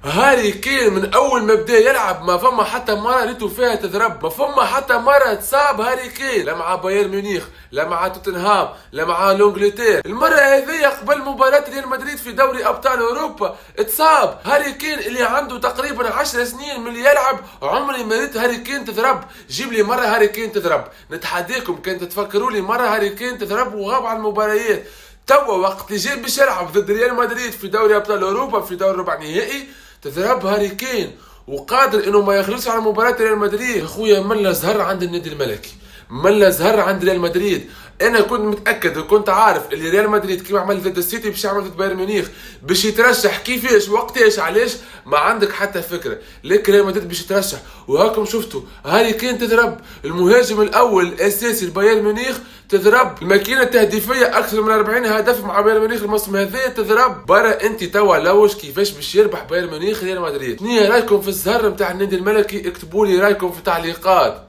هاري كين من اول ما بدا يلعب ما فما حتى مره ريتو فيها تضرب، ما فما حتى مره تصاب هاري كين، لا مع بايرن ميونخ لا مع توتنهام لا مع لونجلتير. المره هذه قبل مباراه ريال مدريد في دوري ابطال اوروبا اتصاب هاري كين اللي عنده تقريبا 10 سنين من اللي يلعب. عمري ما ريت هاري كين تضرب. جيب لي مره هاري كين تضرب، نتحداكم كان تتفكروا لي مره هاري كين تضرب وغاب عن المباريات. توا وقت اللي جاي باش يلعب ضد ريال مدريد في دوري ابطال اوروبا في دور ربع نهائي تضرب هاري كين وقادر انه ما يخلصش على مباراه ريال مدريد. اخويا ملا زهر عند النادي الملكي، ملا زهر عند ريال مدريد. انا كنت متاكد وكنت عارف اللي ريال مدريد كيما عمل ضد السيتي باش يعمل ضد بايرن ميونخ، باش يترشح كيفاش وقتاش علاش ما عندك حتى فكره، لكن ريال مدريد باش يترشح. وهاكم شفتوا هاري كين تضرب المهاجم الاول الاساسي لبايرن ميونخ، تضرب الماكينه التهديفيه اكثر من 40 هدف مع بايرن ميونخ الموسم هذا، تضرب برا. انت توا لوش كيفاش باش يربح بايرن ميونخ ريال مدريد. شنو رايكم في الزهر نتاع النادي الملكي؟ اكتبوا لي رايكم في التعليقات.